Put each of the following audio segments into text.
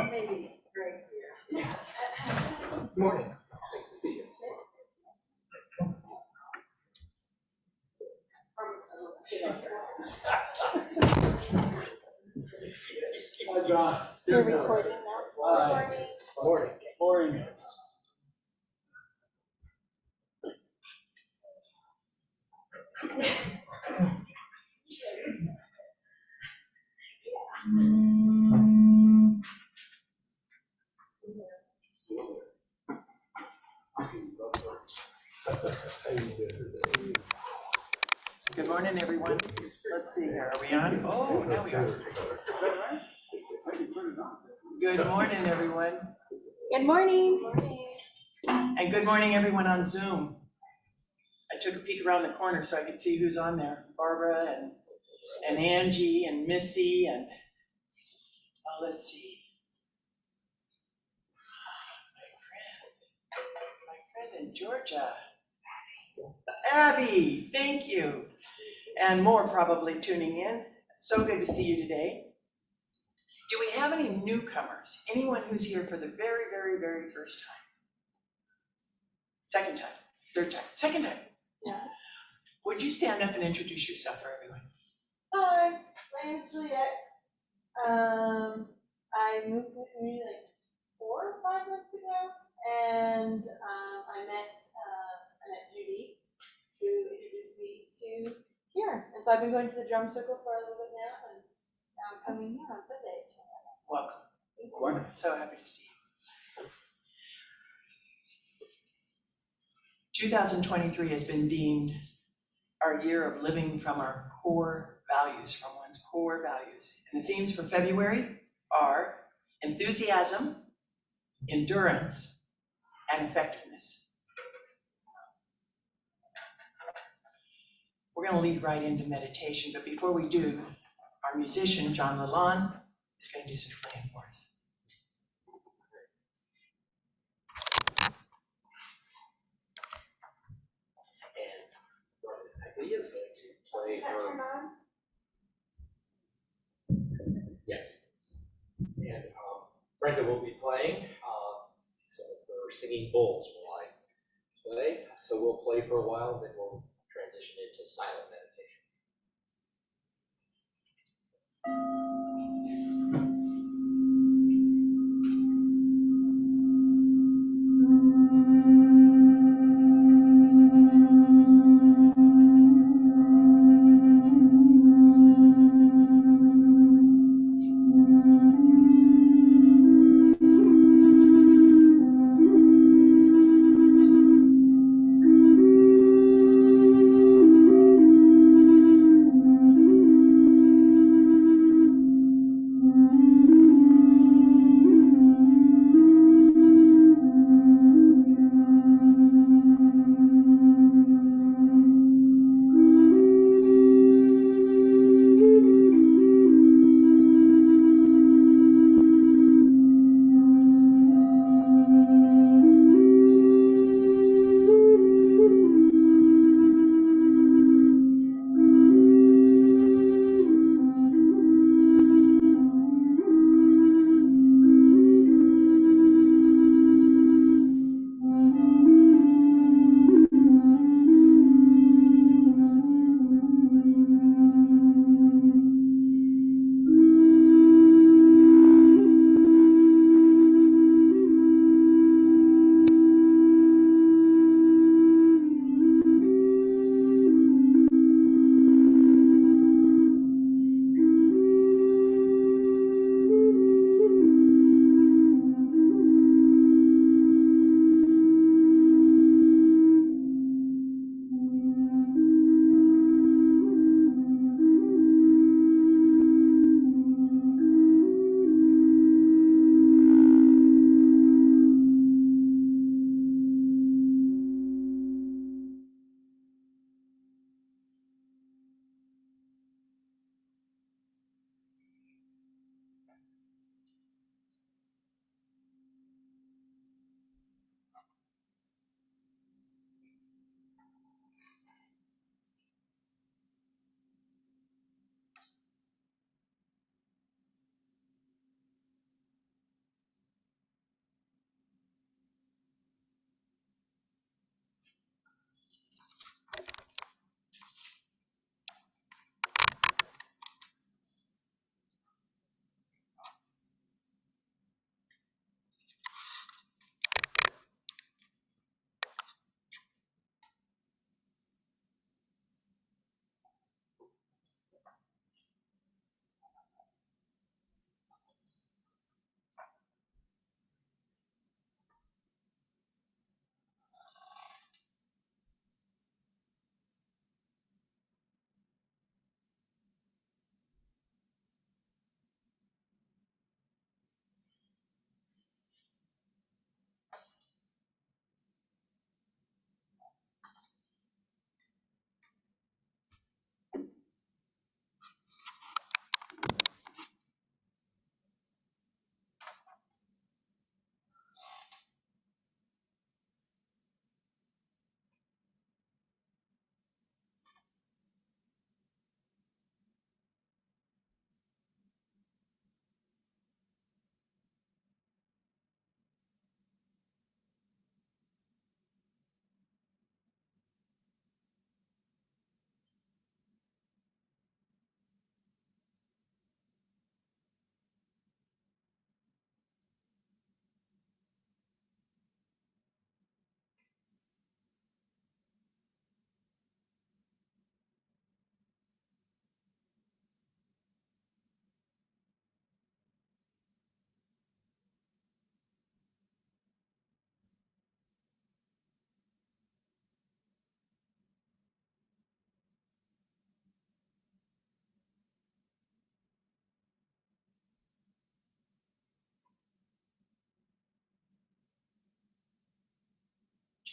Maybe. Great. Yeah. Good morning. Nice to see you. Hi, John. We're recording now. Hi. Morning. Morning. Good morning, everyone. Let's see here. Are we on? Oh, now we are. Good morning, everyone. Good morning. And good morning, everyone on Zoom. I took a peek around the corner so I could see who's on there. Barbara and Angie and Missy and, oh, let's see. My friend in Georgia. Abby, thank you. And more probably tuning in. So good to see you today. Do we have any newcomers? Anyone who's here for the very, very, very first time? Second time? Third time? Second time? Yeah. Would you stand up and introduce yourself for everyone? Hi, my name's Juliet. I moved to the community like 4 or 5 months ago, and I met Judy, who introduced me to here. And so I've been going to the drum circle for a little bit now, and now I'm coming here on Sundays. Welcome. Wonderful. So happy to see you. 2023 has been deemed our year of living from our core values, from one's core values. And the themes for February are enthusiasm, endurance, and effectiveness. We're going to lead right into meditation, but before we do, our musician, John Lalonde, is going to do some playing for us. And he is going to play for. Yes. And Brenda will be playing. So for singing bowls while I play. So we'll play for a while, then we'll transition into silent meditation.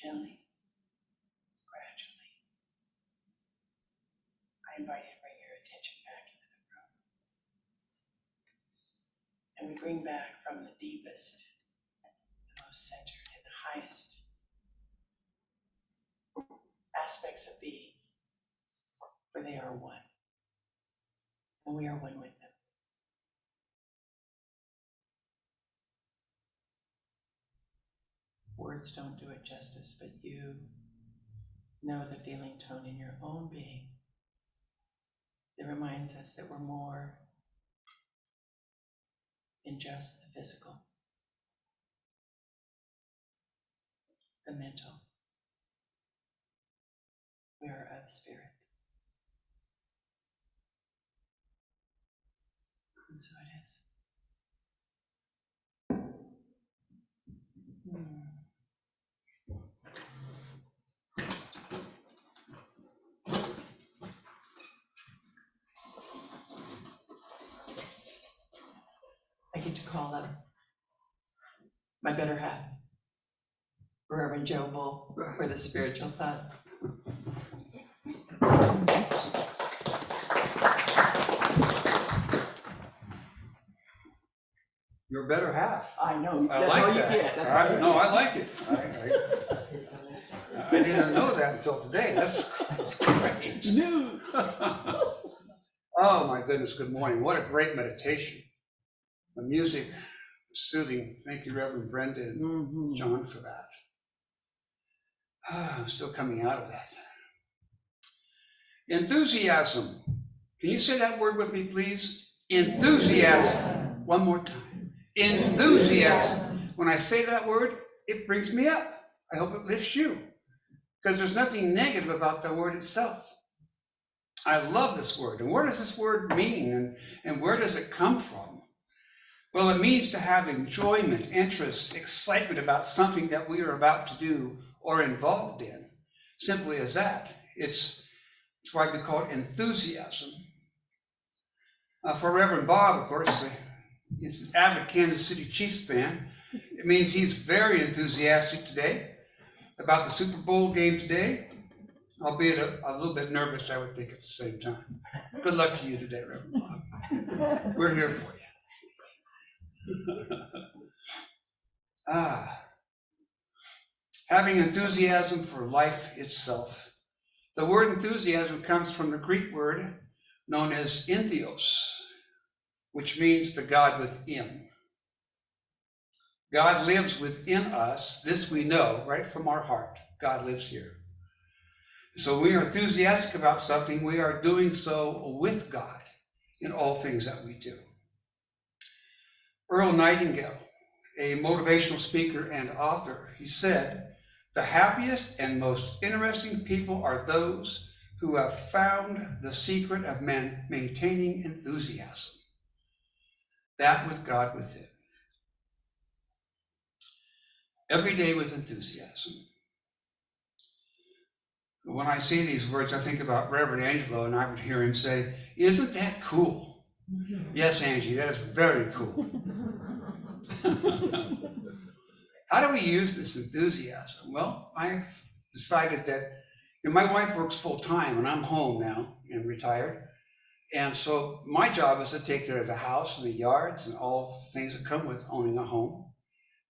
gently, gradually, I invite you to bring your attention back into the room. And we bring back from the deepest, the most centered, and the highest aspects of being, for they are one. And we are one with them. Words don't do it justice, but you know the feeling tone in your own being that reminds us that we're more than just the physical, the mental. We are of spirit. And so it is. I get to call up my better half, Reverend Joe Bull, for the spiritual thought. Your better half. I know. I That's like all you that. get. That's all you No, get. I like it. I didn't know that until today. That's great. News. Oh my goodness, good morning. What a great meditation. The music was soothing. Thank you, Reverend Brenda and John, for that. I'm still coming out of that. Enthusiasm. Can you say that word with me, please? Enthusiasm. One more time. Enthusiasm. When I say that word, it brings me up. I hope it lifts you, because there's nothing negative about the word itself. I love this word. And what does this word mean, and where does it come from? Well, it means to have enjoyment, interest, excitement about something that we are about to do or involved in. Simply as that. It's why we call it enthusiasm. For Reverend Bob, of course, he's an avid Kansas City Chiefs fan. It means he's very enthusiastic today about the Super Bowl game today, albeit a little bit nervous, I would think, at the same time. Good luck to you today, Reverend Bob. We're here for you. Having enthusiasm for life itself. The word enthusiasm comes from the Greek word known as Theos, which means the God within. God lives within us. This we know right from our heart. God lives here. So we are enthusiastic about something. We are doing so with God in all things that we do. Earl Nightingale, a motivational speaker and author, he said, "The happiest and most interesting people are those who have found the secret of maintaining enthusiasm." That with God within. Every day with enthusiasm. When I say these words, I think about Reverend Angelo, and I would hear him say, "Isn't that cool?" Yes, Angie, that is very cool. How do we use this enthusiasm? Well, I've decided that my wife works full time, and I'm home now and retired. And so my job is to take care of the house and the yards and all the things that come with owning a home.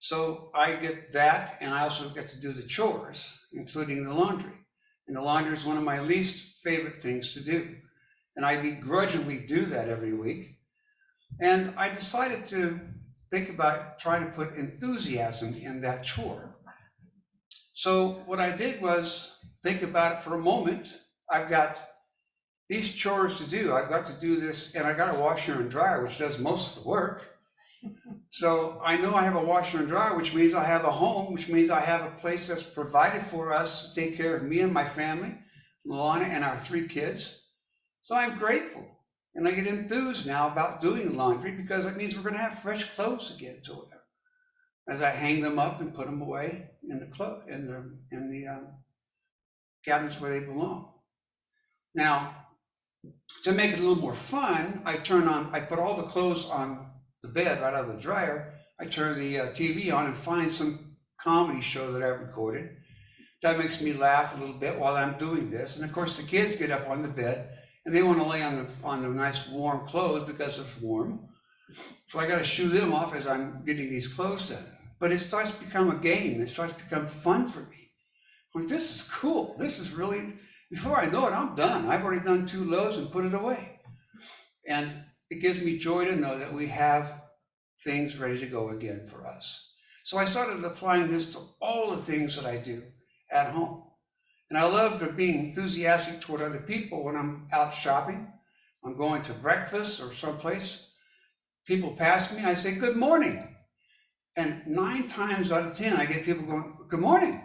So I get that, and I also get to do the chores, including the laundry. And the laundry is one of my least favorite things to do. And I begrudgingly do that every week. And I decided to think about trying to put enthusiasm in that chore. So what I did was think about it for a moment. I've got these chores to do. I've got to do this, and I got a washer and dryer, which does most of the work. So I know I have a washer and dryer, which means I have a home, which means I have a place that's provided for us to take care of me and my family, Milana and our 3 kids. So I'm grateful. And I get enthused now about doing laundry, because it means we're going to have fresh clothes again to wear as I hang them up and put them away in the cabinets where they belong. Now, to make it a little more fun, I put all the clothes on the bed right out of the dryer. I turn the TV on and find some comedy show that I've recorded. That makes me laugh a little bit while I'm doing this. And of course, the kids get up on the bed and they want to lay on the nice warm clothes because it's warm. So I got to shoo them off as I'm getting these clothes done. But it starts to become a game. It starts to become fun for me. Like, this is cool. This is really, before I know it, I'm done. I've already done 2 loads and put it away. And it gives me joy to know that we have things ready to go again for us. So I started applying this to all the things that I do at home. And I love being enthusiastic toward other people when I'm out shopping. I'm going to breakfast or someplace. People pass me, I say, good morning. And 9 times out of 10, I get people going, good morning.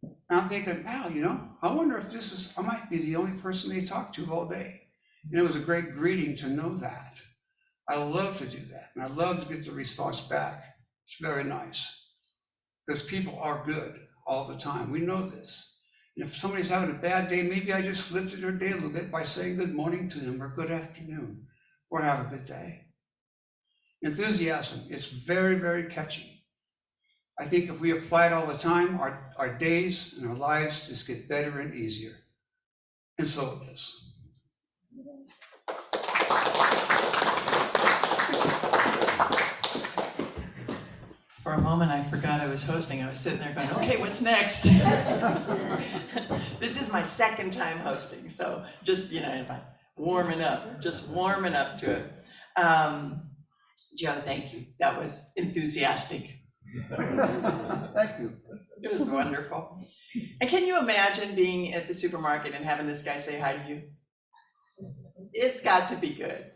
And I'm thinking, wow, you know, I wonder if I might be the only person they talk to all day. And it was a great greeting to know that. I love to do that. And I love to get the response back. It's very nice. Because people are good all the time. We know this. And if somebody's having a bad day, maybe I just lifted their day a little bit by saying good morning to them or good afternoon or have a good day. Enthusiasm, it's very, very catchy. I think if we apply it all the time, our days and our lives just get better and easier. And so it is. For a moment, I forgot I was hosting. I was sitting there going, okay, what's next? This is my 2nd time hosting, so just, warming up to it. Joe, thank you. That was enthusiastic. Thank you. It was wonderful. And can you imagine being at the supermarket and having this guy say hi to you? It's got to be good.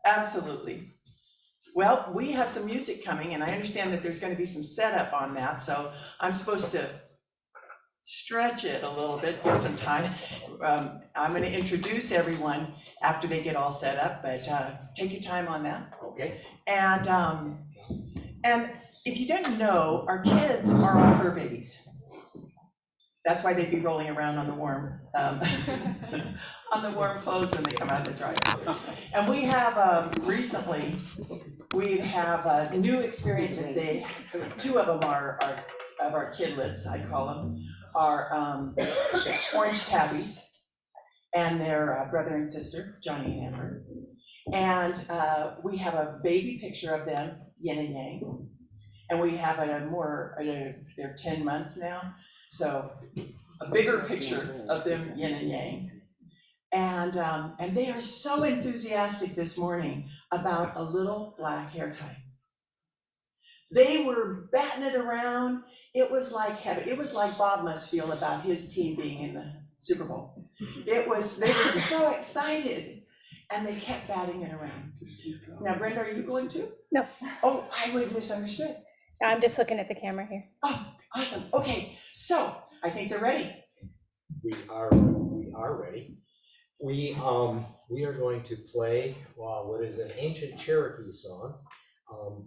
Absolutely. Well, we have some music coming, and I understand that there's going to be some setup on that, so I'm supposed to stretch it a little bit, give some time. I'm going to introduce everyone after they get all set up, but take your time on that. Okay. And if you didn't know, our kids are all fur babies. That's why they'd be rolling around on the warm clothes when they come out of the dryer. And we have recently, we have new experiences. 2 of them are of our kidlets, I call them, are orange tabbies, and they're brother and sister, Johnny and Amber. And we have a baby picture of them, yin and yang. And we have they're 10 months now, so a bigger picture of them, yin and yang. And they are so enthusiastic this morning about a little black hair tie. They were batting it around. It was like heaven. It was like Bob must feel about his team being in the Super Bowl. They were so excited, and they kept batting it around. Now, Brenda, are you going to? No. Oh, I would have misunderstood. I'm just looking at the camera here. Oh, awesome. Okay, so I think they're ready. We are ready. We are going to play what is an ancient Cherokee song,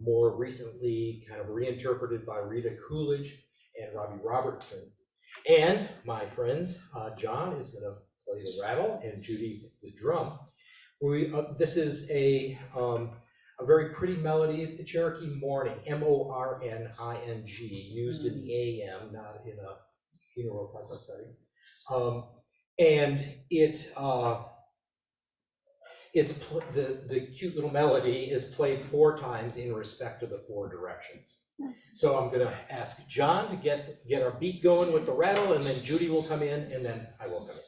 more recently kind of reinterpreted by Rita Coolidge and Robbie Robertson. And my friends, John is going to play the rattle and Judy the drum. This is a very pretty melody, the Cherokee Morning, Morning, used in the AM, not in a funeral type of setting. And the cute little melody is played 4 times in respect to the 4 directions. So I'm going to ask John to get our beat going with the rattle, and then Judy will come in, and then I will come in.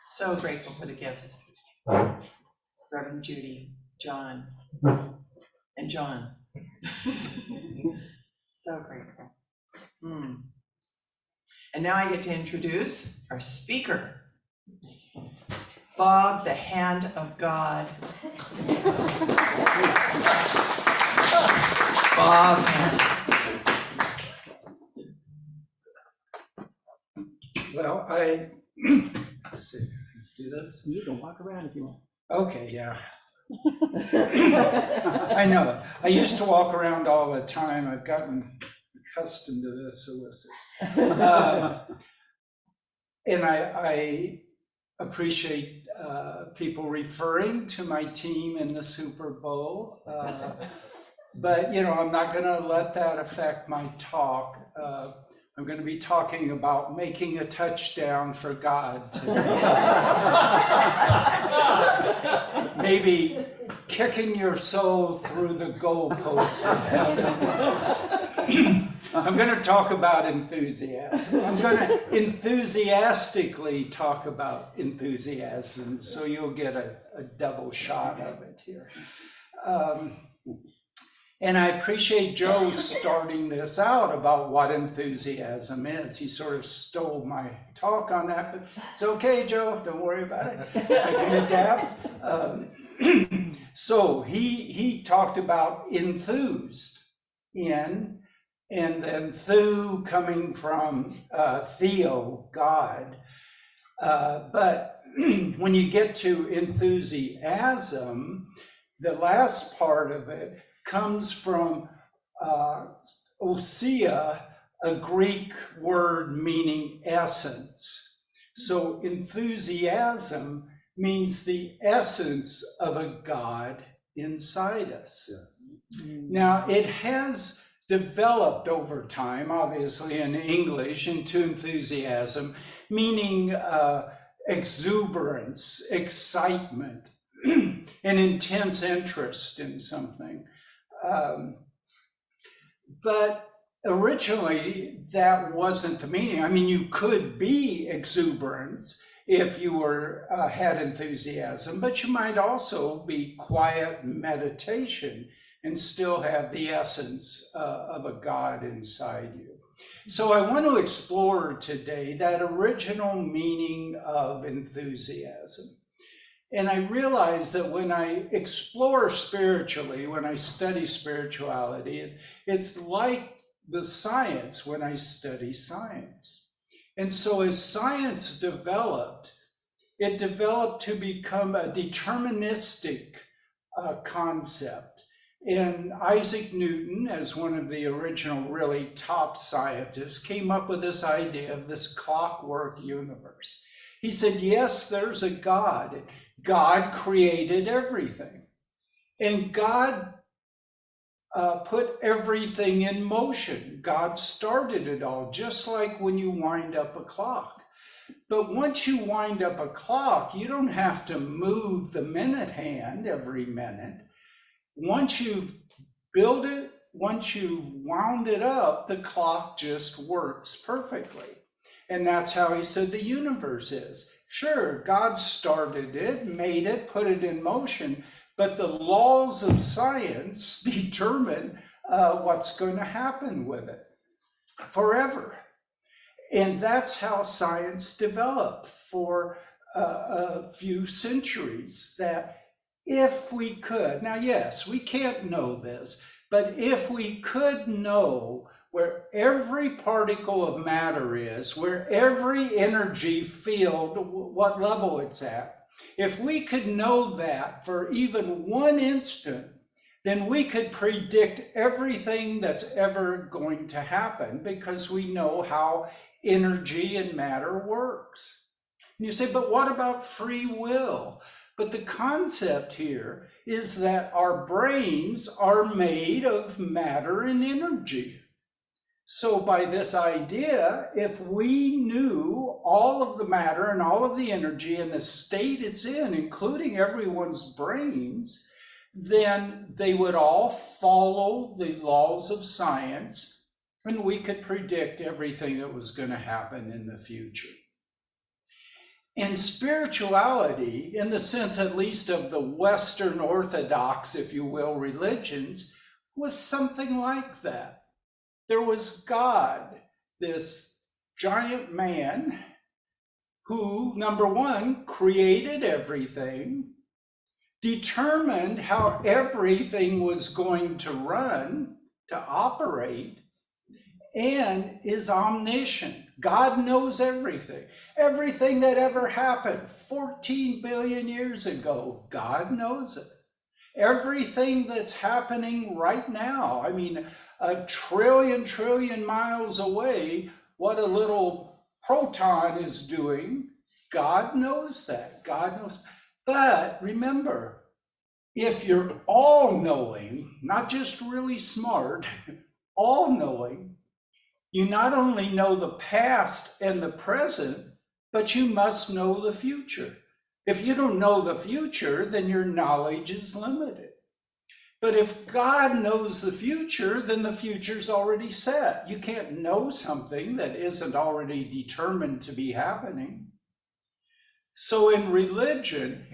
So grateful for the gifts. Reverend Judy, John, and John. So grateful. And now I get to introduce our speaker, Bob, the hand of God. Bob hand. Well, let's see, do this? You can walk around if you want. Okay, yeah. I know. I used to walk around all the time. I've gotten accustomed to this, Alyssa. And I appreciate people referring to my team in the Super Bowl. But, you know, I'm not going to let that affect my talk. I'm going to be talking about making a touchdown for God today. Maybe kicking your soul through the goalpost of heaven. I'm going to talk about enthusiasm. I'm going to enthusiastically talk about enthusiasm, so you'll get a double shot of it here. And I appreciate Joe starting this out about what enthusiasm is. He sort of stole my talk on that, but it's okay, Joe, don't worry about it. I can adapt. So he talked about enthused, in, and then thu coming from Theo, God. But when you get to enthusiasm, the last part of it comes from ousia, a Greek word meaning essence. So enthusiasm means the essence of a God inside us. Now, it has developed over time, obviously in English, into enthusiasm, meaning exuberance, excitement, an intense interest in something. But originally, that wasn't the meaning. I mean, you could be exuberance if you were had enthusiasm, but you might also be quiet meditation and still have the essence of a God inside you. So I want to explore today that original meaning of enthusiasm. And I realize that when I explore spiritually, when I study spirituality, it's like the science when I study science. And so as science developed, it developed to become a deterministic concept. And Isaac Newton, as one of the original really top scientists, came up with this idea of this clockwork universe. He said, yes, there's a God. God created everything. And God put everything in motion. God started it all, just like when you wind up a clock. But once you wind up a clock, you don't have to move the minute hand every minute. Once you've built it, once you've wound it up, the clock just works perfectly. And that's how he said the universe is. Sure, God started it, made it, put it in motion, but the laws of science determine what's going to happen with it forever. And that's how science developed for a few centuries, that if we could, now yes, we can't know this, but if we could know where every particle of matter is, where every energy field, what level it's at, if we could know that for even one instant, then we could predict everything that's ever going to happen, because we know how energy and matter works. And you say, but what about free will? But the concept here is that our brains are made of matter and energy. So by this idea, if we knew all of the matter and all of the energy and the state it's in, including everyone's brains, then they would all follow the laws of science and we could predict everything that was going to happen in the future. And spirituality, in the sense at least of the Western Orthodox, if you will, religions, was something like that. There was God, this giant man who, number one, created everything, determined how everything was going to run, to operate, and is omniscient. God knows everything. Everything that ever happened 14 billion years ago, God knows it. Everything that's happening right now, I mean, a trillion miles away, what a little proton is doing, God knows that. God knows. But remember, if you're all-knowing, not just really smart, all-knowing, you not only know the past and the present, but you must know the future. If you don't know the future, then your knowledge is limited. But if God knows the future, then the future's already set. You can't know something that isn't already determined to be happening. So in religion,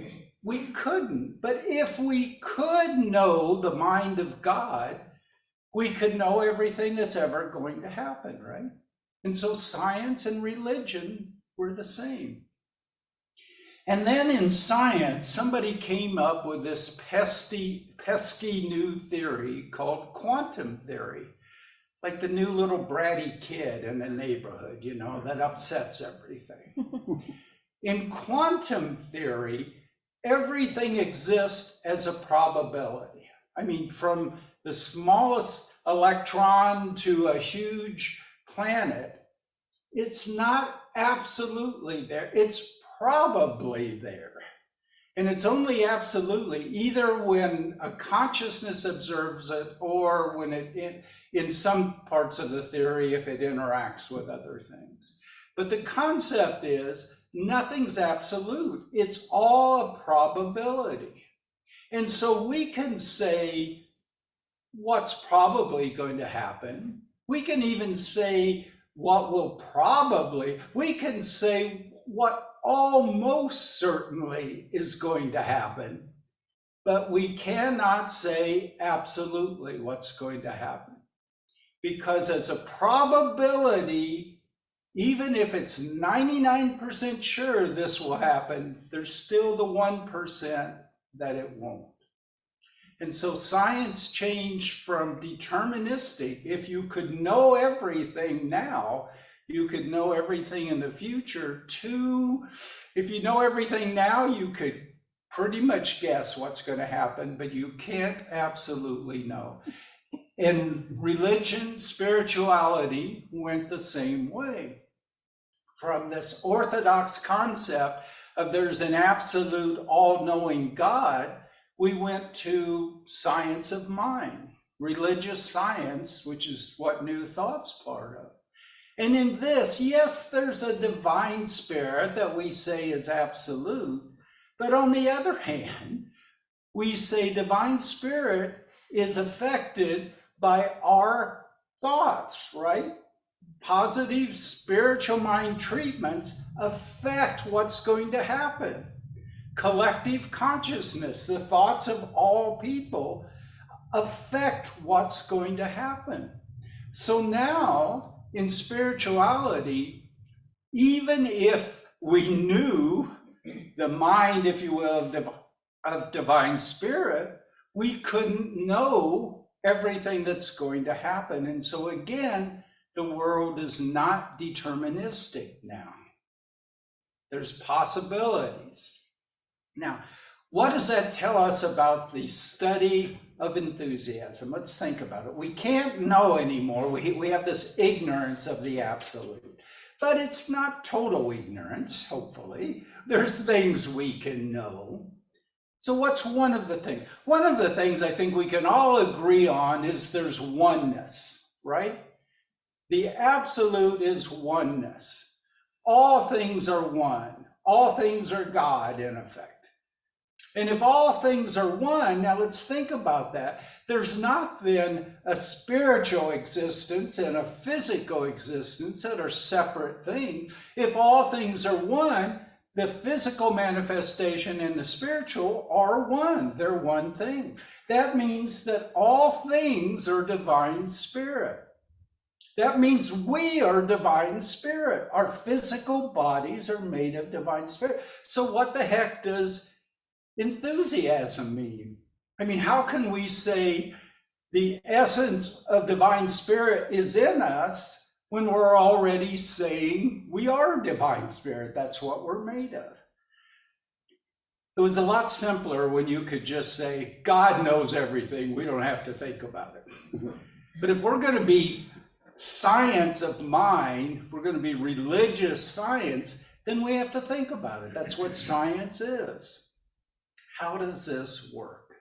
we couldn't. But if we could know the mind of God, we could know everything that's ever going to happen, right? And so science and religion were the same. And then in science, somebody came up with this pesky new theory called quantum theory, like the new little bratty kid in the neighborhood, you know, that upsets everything. In quantum theory, everything exists as a probability. I mean, from the smallest electron to a huge planet, it's not absolutely there. It's probably there. And it's only absolutely either when a consciousness observes it or when it, in some parts of the theory, if it interacts with other things. But the concept is nothing's absolute. It's all a probability. And so we can say what's probably going to happen. We can even say what will probably, we can say what almost certainly is going to happen, but we cannot say absolutely what's going to happen. Because as a probability, even if it's 99% sure this will happen, there's still the 1% that it won't. And so science changed from deterministic, if you could know everything now, you could know everything in the future, to, if you know everything now, you could pretty much guess what's going to happen, but you can't absolutely know. And religion, spirituality went the same way. From this orthodox concept of there's an absolute all-knowing God, we went to science of mind, religious science, which is what New Thought's part of. And in this, yes, there's a divine spirit that we say is absolute, but on the other hand, we say divine spirit is affected by our thoughts, right? Positive spiritual mind treatments affect what's going to happen. Collective consciousness, the thoughts of all people, affect what's going to happen. So now, in spirituality, even if we knew the mind, if you will, of divine spirit, we couldn't know everything that's going to happen. And so again, the world is not deterministic now. There's possibilities. Now, what does that tell us about the study of enthusiasm? Let's think about it. We can't know anymore. We have this ignorance of the absolute, but it's not total ignorance, hopefully. There's things we can know. So what's one of the things? One of the things I think we can all agree on is there's oneness, right? The absolute is oneness. All things are one. All things are God, in effect. And if all things are one, now let's think about that. There's not then a spiritual existence and a physical existence that are separate things. If all things are one, the physical manifestation and the spiritual are one. They're one thing. That means that all things are divine spirit. That means we are divine spirit. Our physical bodies are made of divine spirit. So what the heck does enthusiasm mean? I mean, how can we say the essence of divine spirit is in us when we're already saying we are divine spirit? That's what we're made of. It was a lot simpler when you could just say, God knows everything. We don't have to think about it. But if we're going to be science of mind, if we're going to be religious science, then we have to think about it. That's what science is. How does this work?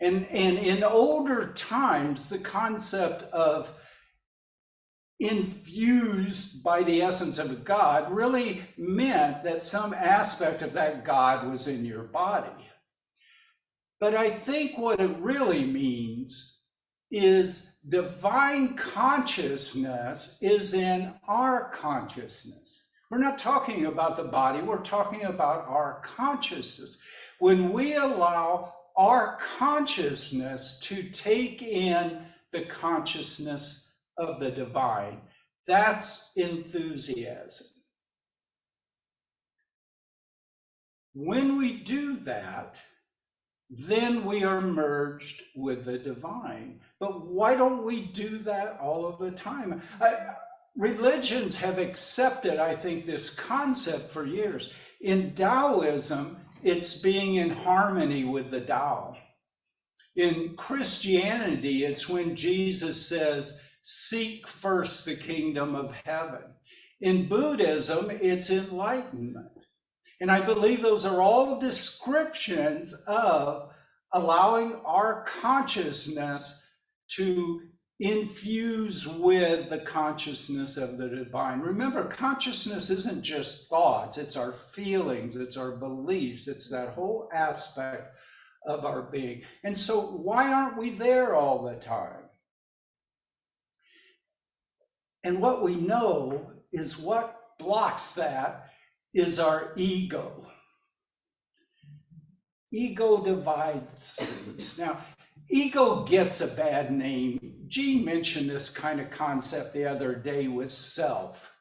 And in older times, the concept of infused by the essence of a God really meant that some aspect of that God was in your body. But I think what it really means is divine consciousness is in our consciousness. We're not talking about the body, we're talking about our consciousness. When we allow our consciousness to take in the consciousness of the divine, that's enthusiasm. When we do that, then we are merged with the divine. But why don't we do that all of the time? Religions have accepted, I think, this concept for years. In Taoism, it's being in harmony with the Tao. In Christianity, it's when Jesus says, seek first the kingdom of heaven. In Buddhism, it's enlightenment. And I believe those are all descriptions of allowing our consciousness to infuse with the consciousness of the divine. Remember, consciousness isn't just thoughts, it's our feelings, it's our beliefs, it's that whole aspect of our being. And so why aren't we there all the time? And what we know is what blocks that is our ego. Ego divides things. Now, ego gets a bad name. Jean mentioned this kind of concept the other day with self.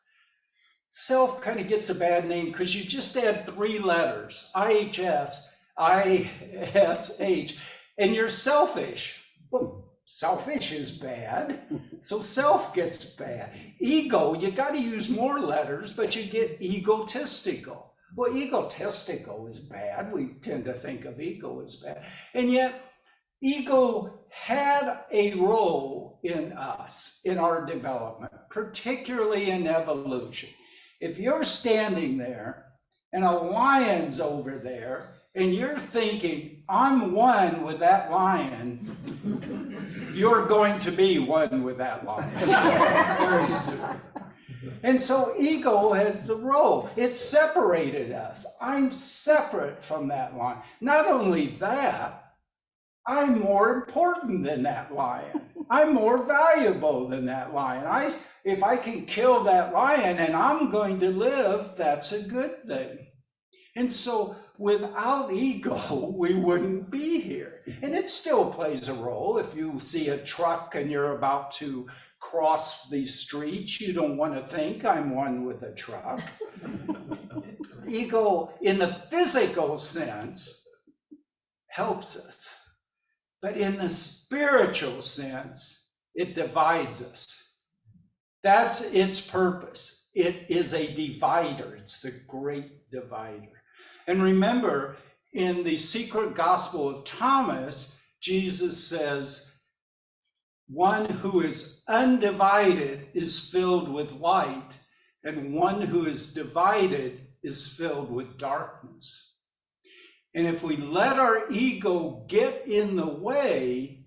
Self kind of gets a bad name because you just add 3 letters, IHS, ISH, and you're selfish. Well, selfish is bad, so self gets bad. Ego, you got to use more letters, but you get egotistical. Well, egotistical is bad. We tend to think of ego as bad. And yet, ego had a role in us, in our development, particularly in evolution. If you're standing there and a lion's over there, and you're thinking, I'm one with that lion, you're going to be one with that lion very soon. And so ego has the role. It separated us. I'm separate from that lion. Not only that, I'm more important than that lion. I'm more valuable than that lion. If I can kill that lion and I'm going to live, that's a good thing. And so without ego, we wouldn't be here. And it still plays a role. If you see a truck and you're about to cross the street, you don't want to think, I'm one with the truck. Ego, in the physical sense, helps us. But in the spiritual sense, it divides us. That's its purpose. It is a divider. It's the great divider. And remember, in the secret gospel of Thomas, Jesus says, one who is undivided is filled with light, and one who is divided is filled with darkness. And if we let our ego get in the way,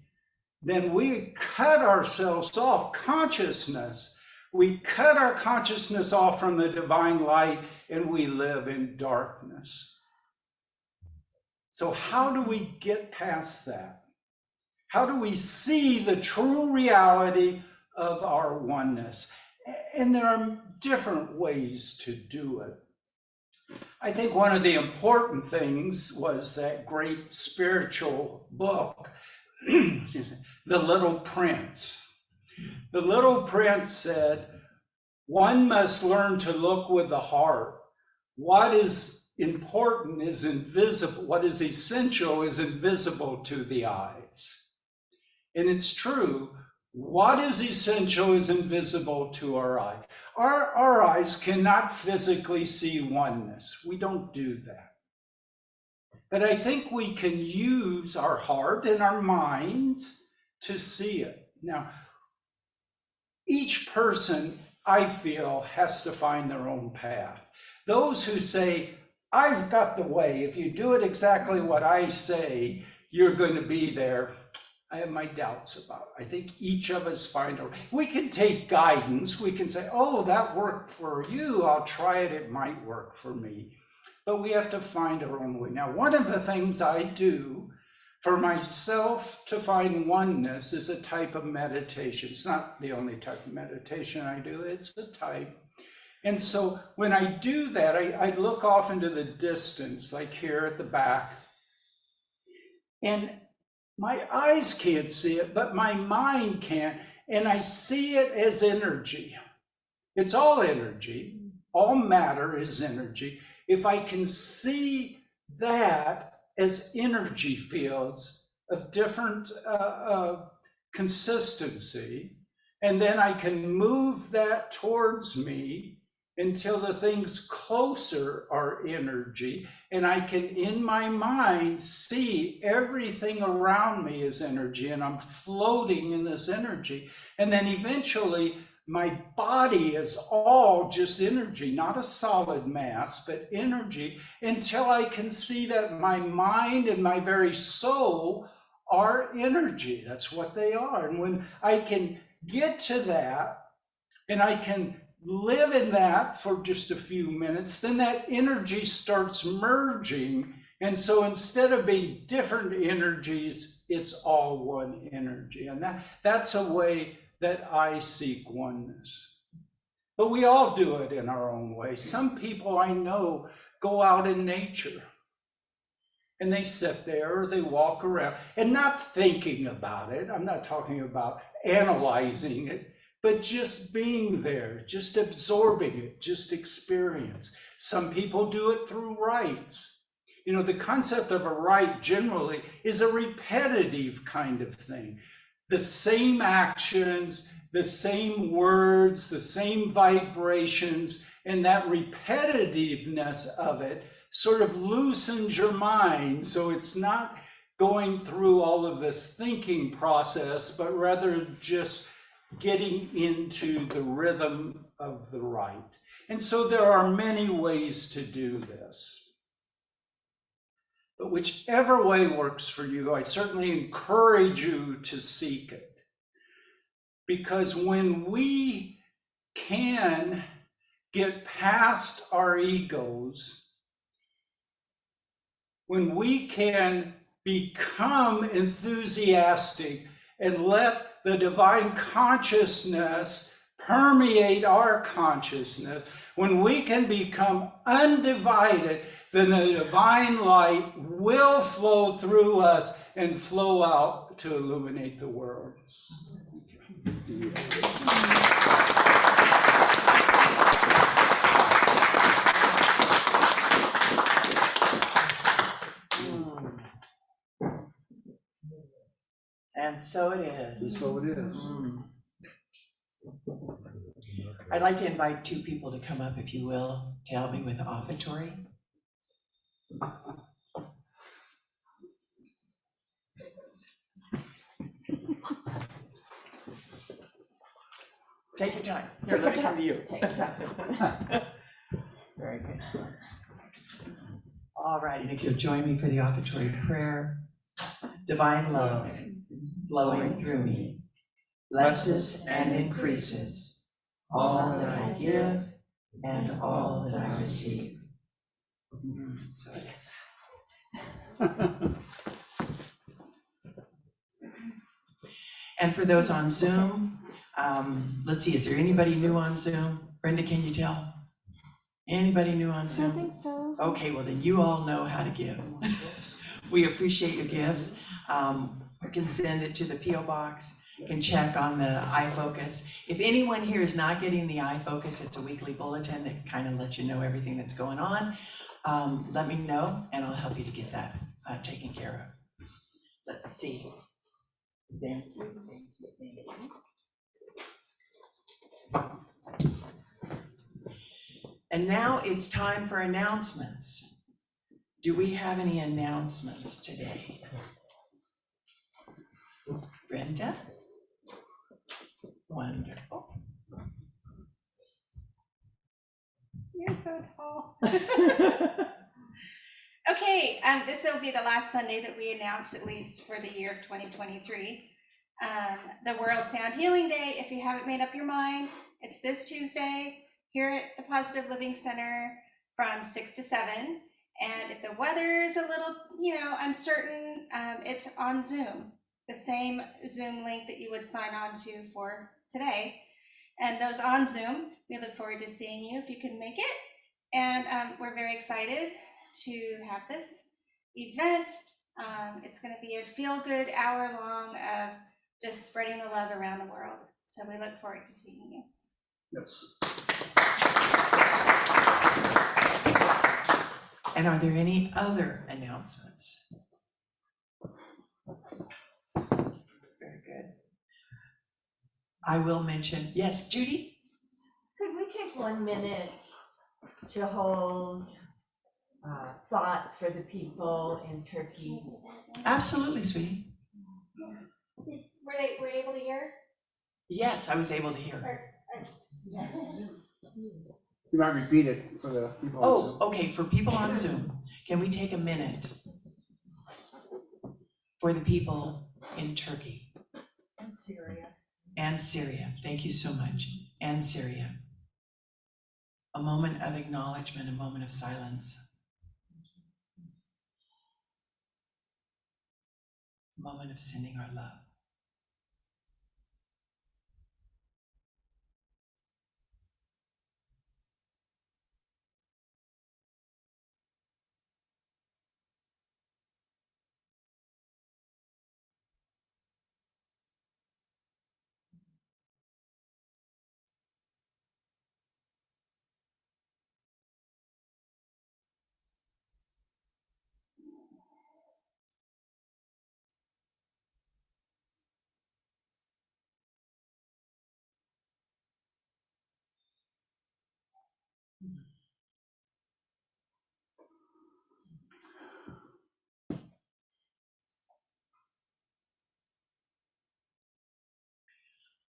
then we cut ourselves off, consciousness. We cut our consciousness off from the divine light and we live in darkness. So how do we get past that? How do we see the true reality of our oneness? And there are different ways to do it. I think one of the important things was that great spiritual book, The Little Prince. The Little Prince said, one must learn to look with the heart. What is important is invisible. What is essential is invisible to the eyes. And it's true. What is essential is invisible to our eyes. Our eyes cannot physically see oneness. We don't do that. But I think we can use our heart and our minds to see it. Now, each person, I feel, has to find their own path. Those who say, I've got the way, if you do it exactly what I say, you're going to be there. I have my doubts about it. I think each of us find a way. We can take guidance. We can say, oh, that worked for you. I'll try it. It might work for me. But we have to find our own way. Now, one of the things I do for myself to find oneness is a type of meditation. It's not the only type of meditation I do. It's a type. And so when I do that, I look off into the distance, like here at the back. And my eyes can't see it, but my mind can. And I see it as energy. It's all energy. All matter is energy. If I can see that as energy fields of different consistency, and then I can move that towards me until the things closer are energy, and I can, in my mind, see everything around me as energy, and I'm floating in this energy. And then eventually, my body is all just energy, not a solid mass, but energy, until I can see that my mind and my very soul are energy. That's what they are. And when I can get to that, and I can live in that for just a few minutes, then that energy starts merging. And so instead of being different energies, it's all one energy. And that's a way that I seek oneness. But we all do it in our own way. Some people I know go out in nature and they sit there or they walk around and not thinking about it. I'm not talking about analyzing it, but just being there, just absorbing it, just experience. Some people do it through rites. You know, the concept of a rite generally is a repetitive kind of thing. The same actions, the same words, the same vibrations, and that repetitiveness of it sort of loosens your mind. So it's not going through all of this thinking process, but rather just getting into the rhythm of the rite. And so there are many ways to do this. But whichever way works for you, I certainly encourage you to seek it. Because when we can get past our egos, when we can become enthusiastic and let the divine consciousness permeate our consciousness, when we can become undivided, then the divine light will flow through us and flow out to illuminate the world. And so it is. So it is. I'd like to invite two people to come up, if you will, to help me with the offertory. Take your time. Here, let me come to you. Take your time. Very good. All right, and if you'll join me for the offertory prayer. Divine love flowing through me, blesses and increases all that I give and all that I receive. So yes. And for those on Zoom, let's see, is there anybody new on Zoom? Brenda, can you tell? Anybody new on Zoom? I think so. Okay, well then you all know how to give. We appreciate your gifts. You can send it to the P.O. Box. You can check on the iFocus. If anyone here is not getting the iFocus, it's a weekly bulletin that kind of lets you know everything that's going on. Let me know and I'll help you to get that taken care of. Let's see. Thank you, thank you, thank you. And now it's time for announcements. Do we have any announcements today? Brenda? Wonderful. You're so tall. Okay, this will be the last Sunday that we announce, at least for the year of 2023. The World Sound Healing Day, if you haven't made up your mind, it's this Tuesday here at the Positive Living Center from 6 to 7. And if the weather is a little, uncertain, it's on Zoom, the same Zoom link that you would sign on to for today. And those on Zoom, we look forward to seeing you if you can make it. And we're very excited to have this event. It's going to be a feel-good hour long of just spreading the love around the world. So we look forward to seeing you. Yes. And are there any other announcements? Very good. I will mention, yes, Judy? Could we take 1 minute to hold thoughts for the people in Turkey? Absolutely, sweetie. Were you able to hear? Yes, I was able to hear. You might repeat it for the people. Oh, okay, for people on Zoom, can we take a minute for the people in Turkey? And Syria. And Syria, thank you so much, and Syria. A moment of acknowledgement, a moment of silence. A moment of sending our love.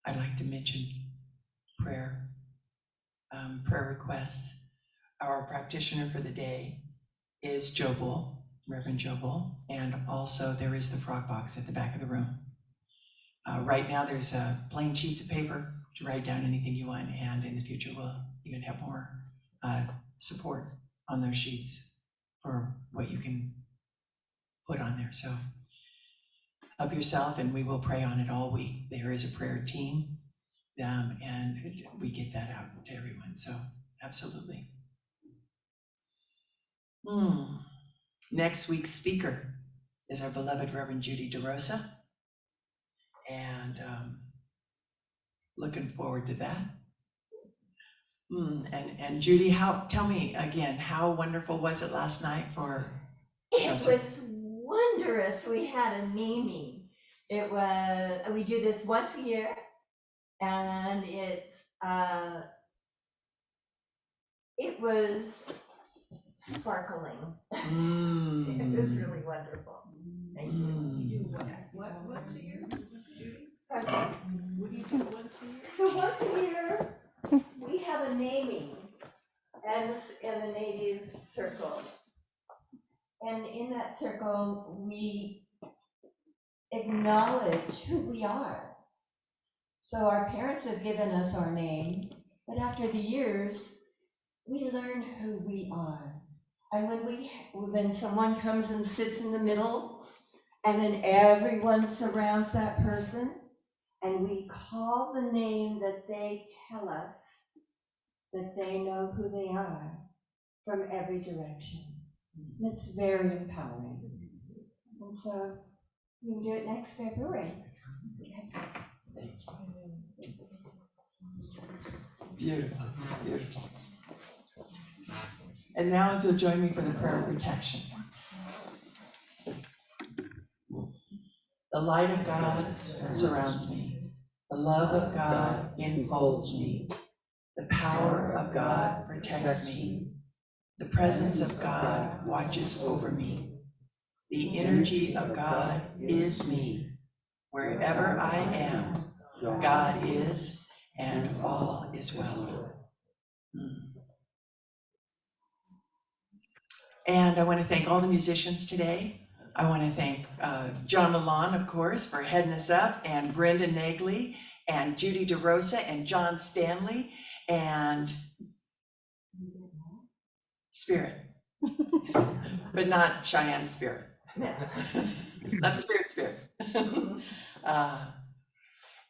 I'd like to mention prayer requests. Our practitioner for the day is Jobel, Reverend Jobel, and also there is the frog box at the back of the room. Right now there's plain sheets of paper to write down anything you want, and in the future we'll even have more support on those sheets for what you can put on there. So help yourself, and we will pray on it all week. There is a prayer team, and we get that out to everyone. So absolutely. Next week's speaker is our beloved Reverend Judy DeRosa, and looking forward to that. And Judy, tell me again, how wonderful was it last night for? It was wondrous. We had a naming. We do this once a year, and it was sparkling. It was really wonderful. Thank you. What once a year? Pardon? What do you do once a year? So once a year, we have a naming and in the native circle. And in that circle, we acknowledge who we are. So our parents have given us our name, but after the years, we learn who we are. And when someone comes and sits in the middle, and then everyone surrounds that person, and we call the name that they tell us that they know who they are from every direction. And it's very empowering. And so you can do it next February. Thank you. Beautiful, beautiful. And now if you'll join me for the prayer of protection. The light of God surrounds me. The love of God enfolds me. The power of God protects me. The presence of God watches over me. The energy of God is me. Wherever I am, God is, and all is well. And I want to thank all the musicians today. I want to thank John Lalonde, of course, for heading us up, and Brendan Nagley, and Judy DeRosa, and John Stanley, and Spirit, but not Cheyenne Spirit. Not Spirit.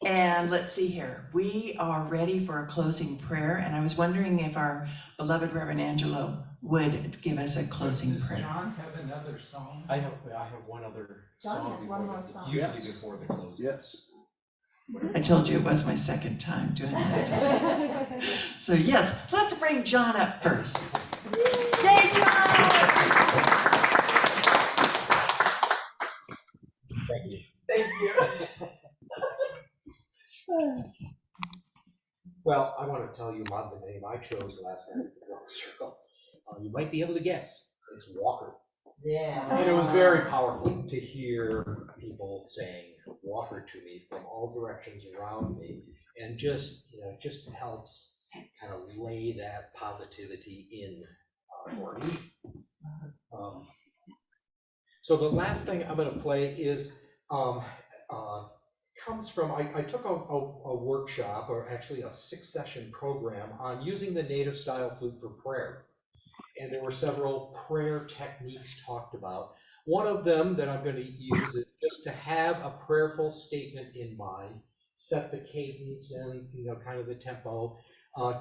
And let's see here. We are ready for a closing prayer, and I was wondering if our beloved Reverend Angelo would give us a closing prayer. Does John have another song? I have one other John song has one before more the- song. usually Yes. before the close. Yes. I told you it was my second time doing this. So yes, let's bring John up first. Yay, John! Thank you. Thank you. Well, I want to tell you about the name I chose last night at the drum circle. You might be able to guess. It's Walker. Yeah. And it was very powerful to hear people saying Walker to me from all directions around me. And just, it just helps kind of lay that positivity in for me. So the last thing I'm going to play is comes from, I took a workshop, or actually a 6-session program on using the native style flute for prayer. And there were several prayer techniques talked about. One of them that I'm going to use is just to have a prayerful statement in mind, set the cadence and kind of the tempo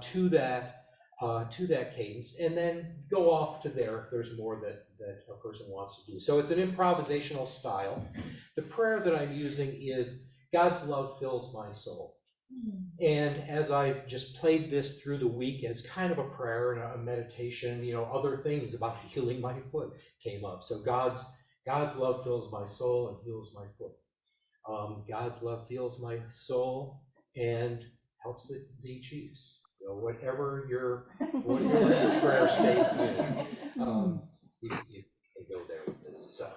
to that cadence, and then go off to there if there's more that a person wants to do. So it's an improvisational style. The prayer that I'm using is, God's love fills my soul. And as I just played this through the week as kind of a prayer and a meditation, other things about healing my foot came up. So God's love fills my soul and heals my foot. God's love fills my soul and helps the Chiefs. Whatever your prayer state is, you can go there with this. So.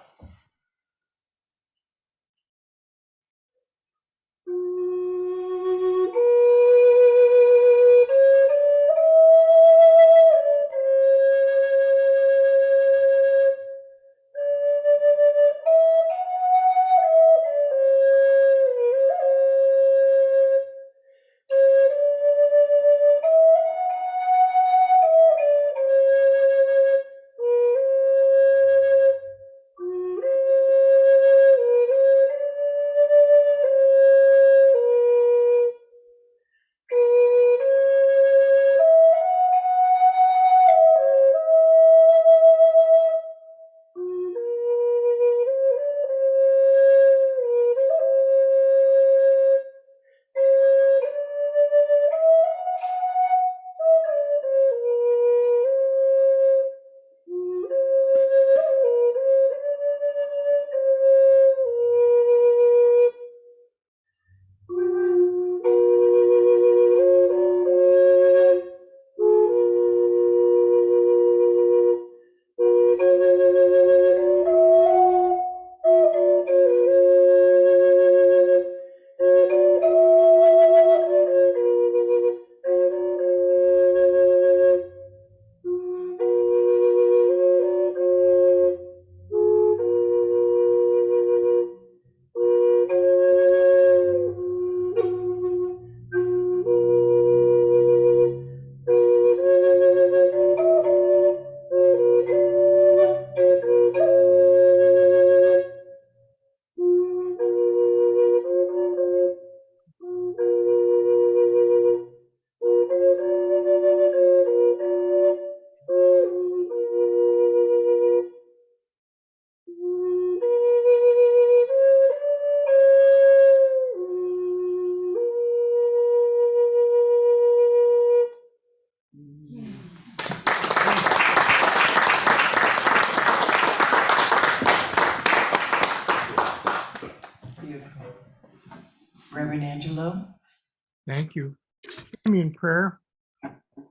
Thank you. Join me in prayer.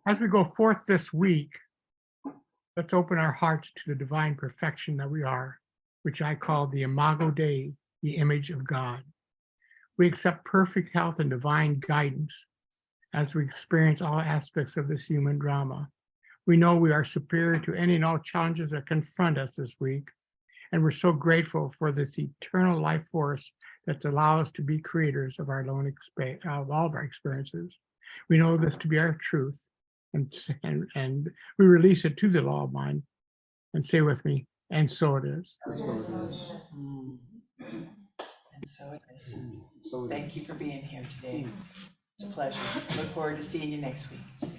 As we go forth this week, let's open our hearts to the divine perfection that we are, which I call the Imago Dei, the image of God. We accept perfect health and divine guidance as we experience all aspects of this human drama. We know we are superior to any and all challenges that confront us this week, and we're so grateful for this eternal life force that allows us to be creators of our own of all of our experiences. We know this to be our truth, and we release it to the law of mind, and say with me, and so it is. Mm. And so it is. Thank you for being here today. It's a pleasure. Look forward to seeing you next week.